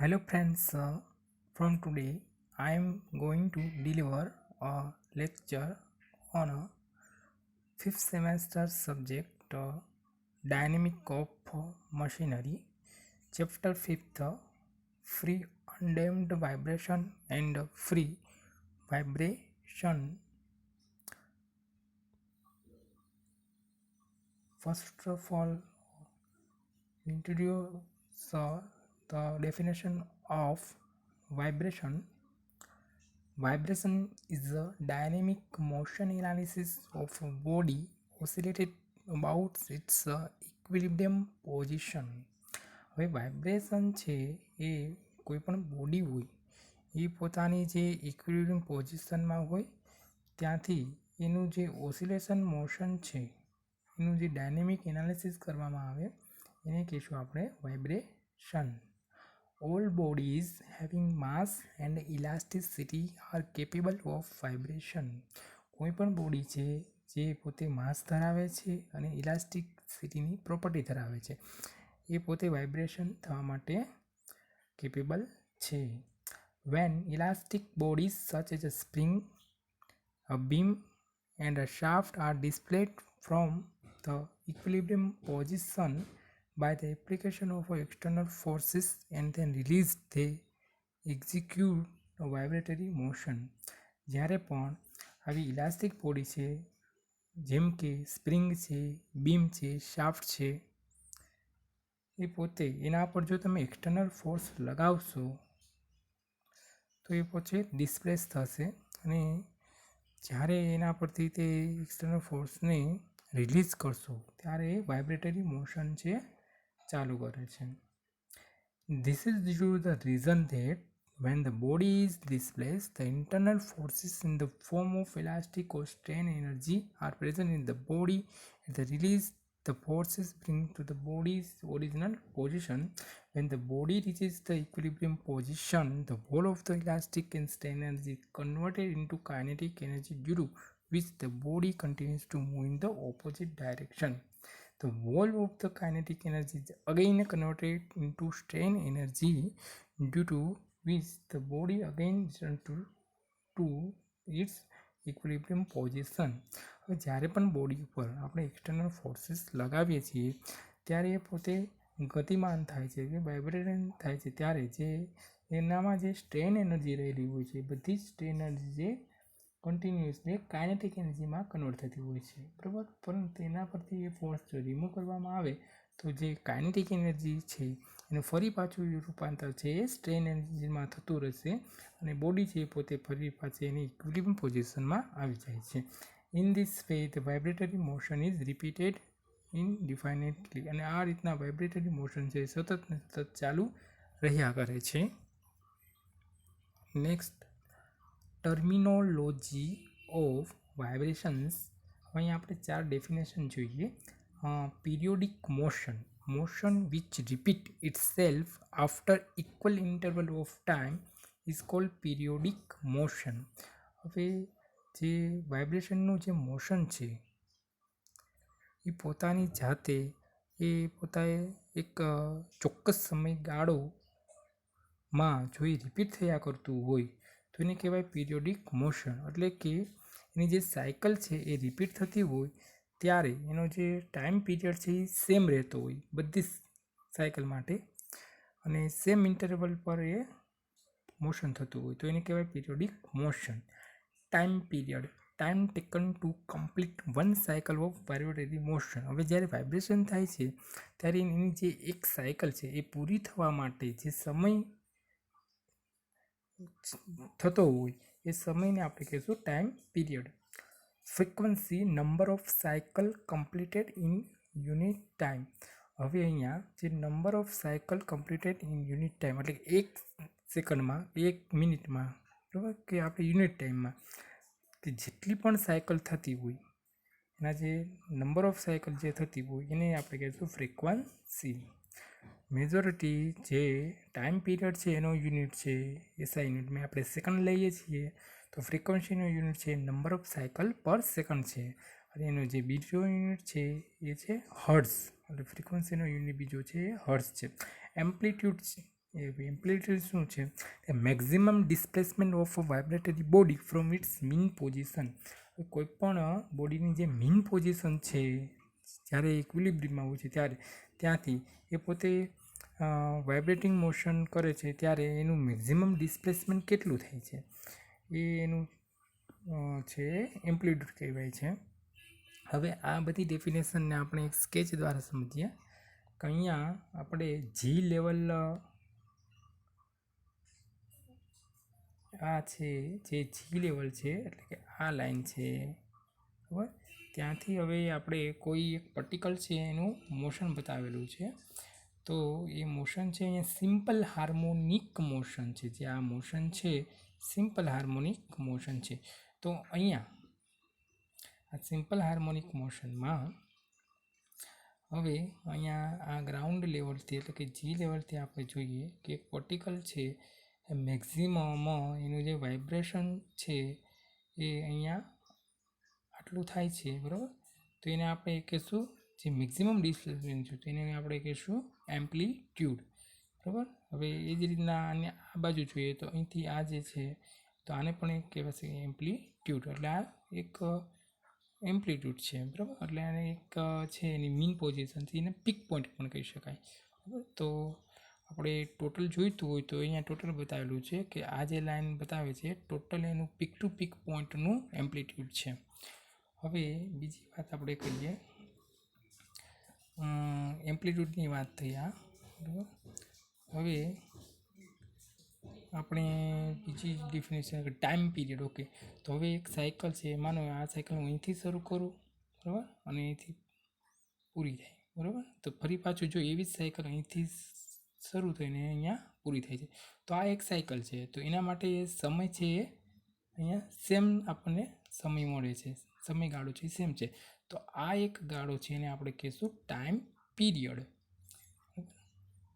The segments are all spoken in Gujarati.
Hello friends, from today I am going to deliver a lecture on a fifth semester subject Dynamic of Machinery, chapter 5th Free Undamped Vibration and Free Vibration. First of all, introduce the definition of vibration. Vibration is a dynamic motion analysis of a body oscillated about its equilibrium position. હવે વાઇબ્રેશન છે એ કોઈપણ બોડી હોય એ પોતાની જે ઇક્વિલિબ્રિયમ પોઝિશનમાં હોય ત્યાંથી એનું જે ઓસિલેશન મોશન છે એનું જે ડાયનેમિક એનાલિસિસ કરવામાં આવે એને કહીશું આપણે vibration. All bodies having mass and elasticity are capable of vibration. કોઈ પણ બોડી છે જે પોતે માસ ધરાવે છે અને ઇલાસ્ટિસિટીની પ્રોપર્ટી ધરાવે છે એ પોતે વાઇબ્રેશન થવા માટે કેપેબલ છે. When elastic bodies such as a spring, a beam and a shaft are displaced from the equilibrium position by the application of external forces and then released, they execute a vibratory motion. જ્યારે પણ આવી ઇલાસ્ટિક બોડી છે જેમ કે સ્પ્રિંગ છે, બીમ છે, શાફ્ટ છે, એ પોતે એના પર જો તમે એક્સટર્નલ ફોર્સ લગાવશો તો એ પોતે ડિસ્પ્લેસ થશે અને જ્યારે એના પરથી તે એક્સટર્નલ ફોર્સને રિલીઝ કરશો ત્યારે વાઇબ્રેટરી મોશન છે ચાલુ કરે છે. This is due to the reason that when the body is displaced, the internal forces in the form of elastic or strain energy are present in the body. At the release, the forces bring to the body's original position. When the body reaches the equilibrium position, the whole of the elastic and strain energy is converted into kinetic energy, due to which the body continues to move in the opposite direction. The whole of the kinetic energy is again converted into strain energy, due to which the body again returns to its equilibrium position. હવે જ્યારે પણ બોડી ઉપર આપણે એક્સટર્નલ ફોર્સીસ લગાવીએ છીએ ત્યારે એ પોતે ગતિમાન થાય છે કે વાઇબ્રેશન થાય છે ત્યારે જે એનામાં જે સ્ટ્રેન એનર્જી રહેલી હોય છે બધી જ સ્ટ્રેન એનર્જી જે કન્ટિન્યુઅસલી કાઇનેટિક એનર્જીમાં કન્વર્ટ થતી હોય છે, બરાબર. પરંતુ એના પરથી એ ફોર્સ જો રિમૂવ કરવામાં આવે તો જે કાઇનેટિક એનર્જી છે એનું ફરી પાછું રૂપાંતર છે એ સ્ટ્રેન એનર્જીમાં થતું રહેશે અને બોડી છે એ પોતે ફરી પાછી એની ઇક્વિલિબ્રિયમ પોઝિશનમાં આવી જાય છે. In this way the vibratory motion is repeated indefinitely. અને આ રીતના વાઇબ્રેટરી મોશન છે સતત ને સતત ચાલુ રહ્યા કરે છે. Next, terminology of vibrations. અહીં આપણે 4 ડેફિનેશન જોઈએ. Periodic motion, motion which repeat itself after equal interval of time is called periodic motion. હવે જે વાઇબ્રેશનનું જે મોશન છે એ પોતાની જાતે એ પોતાએ એક ચોક્કસ સમયગાળોમાં જો એ રિપીટ થયા કરતું હોય તો એને કહેવાય પીરિયોડિક મોશન. એટલે કે એની જે સાયકલ છે એ રિપીટ થતી હોય ત્યારે એનો જે ટાઈમ પીરિયડ છે એ સેમ રહેતો હોય બધી સાયકલ માટે અને સેમ ઇન્ટરવલ પર એ મોશન થતું હોય તો એને કહેવાય periodic motion. Time period, time taken to complete one cycle of vibratory motion. હવે જ્યારે વાઇબ્રેશન થાય છે ત્યારે એની જે એક સાયકલ છે એ પૂરી થવા માટે જે સમય થતો હોય એ સમયને આપણે કહીશું time period. Frequency, number of cycle completed in unit time. હવે અહીંયા જે number of cycle completed in unit time એટલે એક સેકન્ડમાં, એક મિનિટમાં, બરાબર, કે આપણે યુનિટ ટાઈમમાં કે જેટલી પણ સાયકલ થતી હોય એના જે નંબર ઓફ સાયકલ જે થતી હોય એને આપણે કહીશું ફ્રીક્વન્સી. મેજોરિટી જે ટાઈમ પીરિયડ છે એનો યુનિટ છે એસઆઈ યુનિટમાં આપણે સેકન્ડ લઈએ છીએ તો ફ્રીક્વન્સીનો યુનિટ છે નંબર ઓફ સાયકલ પર સેકન્ડ છે અને એનો જે બીજો યુનિટ છે એ છે હર્ટ્ઝ. એટલે ફ્રીક્વન્સીનો યુનિટ બીજો છે એ હર્ટ્ઝ છે. એમ્પ્લિટ્યૂડ એ એમ્પ્લિટ્યુડ શું છે? Maximum displacement of a vibratory body from its mean position. કોઈ પણ બોડીની જે મીન પોઝિશન છે જ્યારે ઇક્વિલિબ્રિયમમાં હોય છે ત્યારે ત્યાંથી એ પોતે વાઇબ્રેટિંગ મોશન કરે છે ત્યારે એનું મેક્ઝિમમ ડિસ્પ્લેસમેન્ટ કેટલું થાય છે એ એનું છે એમ્પ્લિટ્યુડ કહેવાય છે. હવે આ બધી ડેફિનેશનને આપણે એક સ્કેચ દ્વારા સમજીએ કે અહીંયા આપણે જી લેવલ આ છે જે જી લેવલ છે એટલે કે આ લાઈન છે બરાબર. ત્યાંથી હવે આપણે કોઈ એક પાર્ટિકલ છે એનું મોશન બતાવેલું છે. તો એ મોશન છે અહીંયા સિમ્પલ હાર્મોનિક મોશન છે. જે આ મોશન છે સિમ્પલ હાર્મોનિક મોશન છે. તો અહીંયા આ સિમ્પલ હાર્મોનિક મોશનમાં હવે અહીંયા આ ગ્રાઉન્ડ લેવલથી એટલે કે જી લેવલથી આપણે જોઈએ કે એક પાર્ટિકલ છે એ મેક્ઝિમમ એનું જે વાઇબ્રેશન છે એ અહીંયા આટલું થાય છે બરાબર. તો એને આપણે કહીશું જે મેક્ઝિમમ ડિસ્પ્લેસમેન્ટ છે તો એને આપણે કહીશું એમ્પ્લિટ્યુડ બરાબર. હવે એ જ રીતના આને આ બાજુ જોઈએ તો અહીંથી આ જે છે તો આને પણ એક કહેવાશે એમ્પ્લિટ્યુડ. એટલે આ એક એમ્પ્લિટ્યુડ છે બરાબર. એટલે આને એક છે એની મીન પોઝિશનથી એને પીક પોઈન્ટ પણ કહી શકાય બરાબર. તો આપણે ટોટલ જોઈતું હોય તો અહીંયા ટોટલ બતાવેલું છે કે આ જે લાઈન બતાવે છે ટોટલ એનું પીક ટુ પીક પોઈન્ટનું એમ્પ્લિટ્યુડ છે. હવે બીજી વાત આપણે કરીએ એમ્પ્લિટ્યૂડની વાત થઈ આ બરાબર. હવે આપણે બીજી ડેફિનેશન ટાઈમ પીરિયડ. ઓકે, તો હવે એક સાયકલ છે માનો આ સાયકલ હું અહીંથી શરૂ કરું બરાબર અને અહીંથી પૂરી થાય બરાબર. તો ફરી પાછું જો એવી જ સાયકલ અહીંથી શરૂ થઈને અહીંયા પૂરી થાય છે તો આ એક સાયકલ છે. તો એના માટે સમય છે એ અહીંયા સેમ આપણને સમય મળે છે, સમયગાળો છે સેમ છે. તો આ એક ગાળો છે એને આપણે કહીશું ટાઈમ પીરિયડ.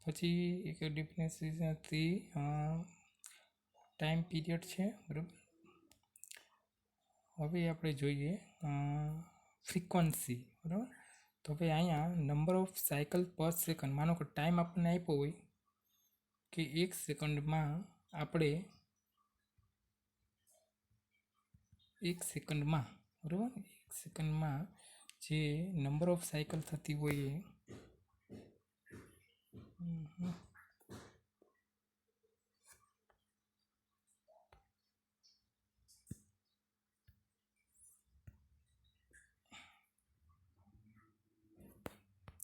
પછી એક ડેફિનેશનથી ટાઈમ પીરિયડ છે બરાબર. હવે આપણે જોઈએ ફ્રીક્વન્સી બરાબર. તો હવે અહીંયા નંબર ઓફ સાયકલ પર સેકન્ડ. માનો કે ટાઈમ આપણને આપ્યો હોય કે 1 સેકન્ડમાં આપણે 1 સેકન્ડમાં બરાબર 1 સેકન્ડમાં જે નંબર ઓફ સાયકલ થતી હોય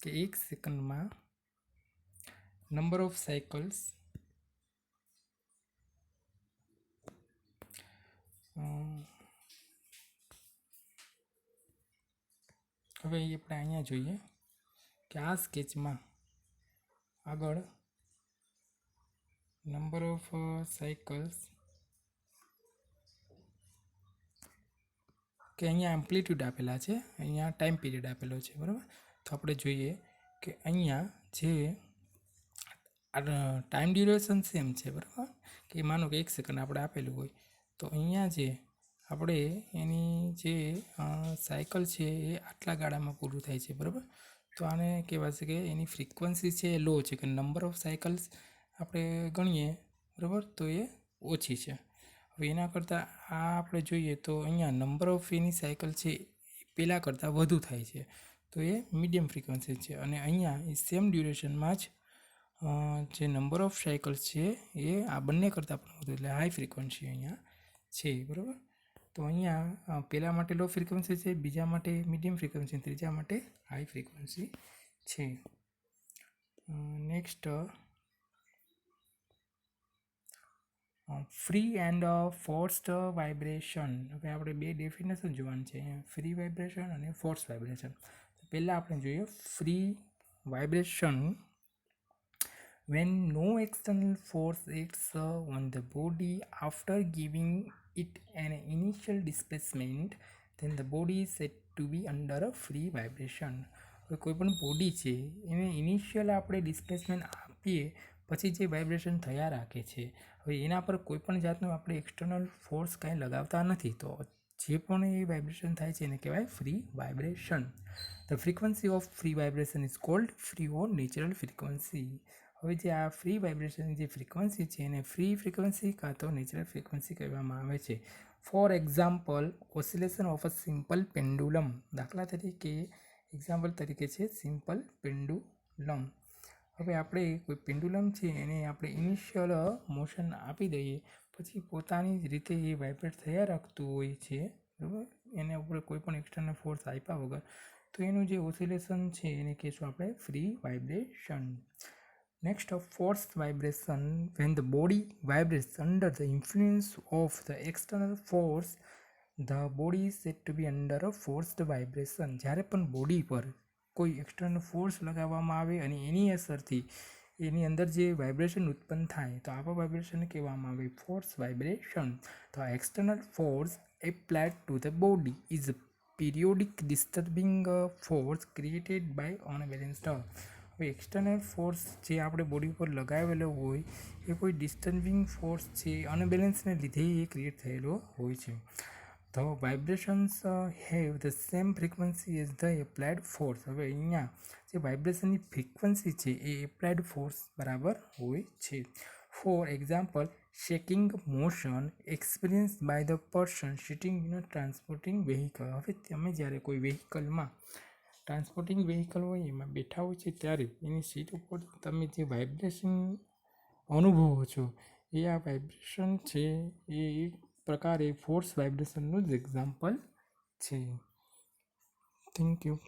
કે 1 સેકન્ડમાં નંબર ઓફ સાયકલ્સ હવે આપણે અહીંયા જોઈએ કે આ સ્કેચમાં આગળ નંબર ઓફ સાયકલ્સ કે અહીંયા એમ્પ્લિટ્યૂડ આપેલા છે, અહીંયા ટાઈમ પીરિયડ આપેલો છે બરાબર. તો આપણે જોઈએ કે અહીંયા જે ટાઈમ ડ્યુરેશન સેમ છે બરાબર. કે માનો કે 1 સેકન્ડ આપણે આપેલું હોય તો અહીંયા જે આપણે એની જે સાયકલ છે એ આટલા ગાળામાં પૂરું થાય છે બરાબર. તો આને કહેવાશે કે એની ફ્રીક્વન્સી છે એ લો છે કે નંબર ઓફ સાયકલ્સ આપણે ગણીએ બરાબર તો એ ઓછી છે. હવે એના કરતાં આ આપણે જોઈએ તો અહીંયા નંબર ઓફ એની સાયકલ છે એ પહેલાં કરતાં વધુ થાય છે તો એ મીડિયમ ફ્રીક્વન્સી છે. અને અહીંયા એ સેમ ડ્યુરેશનમાં જ જે નંબર ઓફ સાયકલ્સ છે એ આ બંને કરતાં પણ વધુ એટલે હાઈ ફ્રીક્વન્સી અહીંયા છે બરાબર. તો અહીંયા પહેલાં માટે લો ફ્રીક્વન્સી છે, બીજા માટે મીડિયમ ફ્રીક્વન્સી, ત્રીજા માટે હાઈ ફ્રીક્વન્સી છે. Next free and forced vibration. હવે આપણે બે ડેફિનેશન જોવાની છે, ફ્રી વાઇબ્રેશન અને ફોર્સ વાઇબ્રેશન. પહેલાં આપણે જોઈએ free vibration. When no external force acts on the body after giving it an initial displacement, then the body is said to be under a free vibration. કોઈ પણ બોડી છે એને ઇનિશિયલ આપણે ડિસ્પ્લેસમેન્ટ આપીએ પછી જે વાઇબ્રેશન થયા રાખે છે. હવે એના પર કોઈ પણ જાતનું આપણે એક્સટર્નલ ફોર્સ કાંઈ લગાવતા નથી તો જે પણ એ વાઇબ્રેશન થાય છે એને કહેવાય free vibration. The frequency of free vibration is called free or natural frequency. હવે જે આ ફ્રી વાઇબ્રેશનની જે ફ્રીક્વન્સી છે એને ફ્રી ફ્રીક્વન્સી કાં તો નેચરલ ફ્રીક્વન્સી કહેવામાં આવે છે. For example oscillation of a simple pendulum, દાખલા તરીકે એક્ઝામ્પલ તરીકે છે સિમ્પલ પેન્ડુલમ. હવે આપણે કોઈ પેન્ડુલમ છે એને આપણે ઇનિશિયલ મોશન આપી દઈએ, પછી પોતાની જ રીતે એ વાઇબ્રેટ થયા રાખતું હોય છે, બરાબર. એના ઉપર કોઈ પણ એક્સટર્નલ ફોર્સ આપ્યા વગર, તો એનું જે ઓસિલેશન છે એને કહીશું આપણે free vibration. Next, a forced vibration. When the body vibrates under the influence of the external force, the body is said to be under a forced vibration. જ્યારે પણ બોડી પર કોઈ એક્સટર્નલ ફોર્સ લગાવવામાં આવે અને એની અસરથી એની અંદર જે વાઇબ્રેશન ઉત્પન્ન થાય તો આવા વાઇબ્રેશન કહેવામાં આવે ફોર્સ વાઇબ્રેશન. તો આ external force applied to the body is periodic disturbing force created by unbalanced. હવે એક્સટર્નલ ફોર્સ જે આપણે બોડી ઉપર લગાવેલો હોય એ કોઈ ડિસ્ટર્બિંગ ફોર્સ છે, અનબેલેન્સને લીધે એ ક્રિએટ થયેલો હોય છે. The vibrations have the same frequency as the applied force. હવે અહીંયા જે વાઇબ્રેશનની ફ્રીક્વન્સી છે એ એપ્લાઇડ ફોર્સ બરાબર હોય છે. For example, shaking motion experience by the person sitting in a transporting vehicle. હવે તમે જ્યારે કોઈ વ્હીકલમાં ટ્રાન્સપોર્ટિંગ વ્હીકલ હોય એમાં બેઠા હોય છે ત્યારે એની સીટ ઉપર તમે જે વાઇબ્રેશન અનુભવો છો એ આ વાઇબ્રેશન છે એ એક પ્રકારે ફોર્સ વાઇબ્રેશનનું જ એક્ઝામ્પલ છે. Thank you.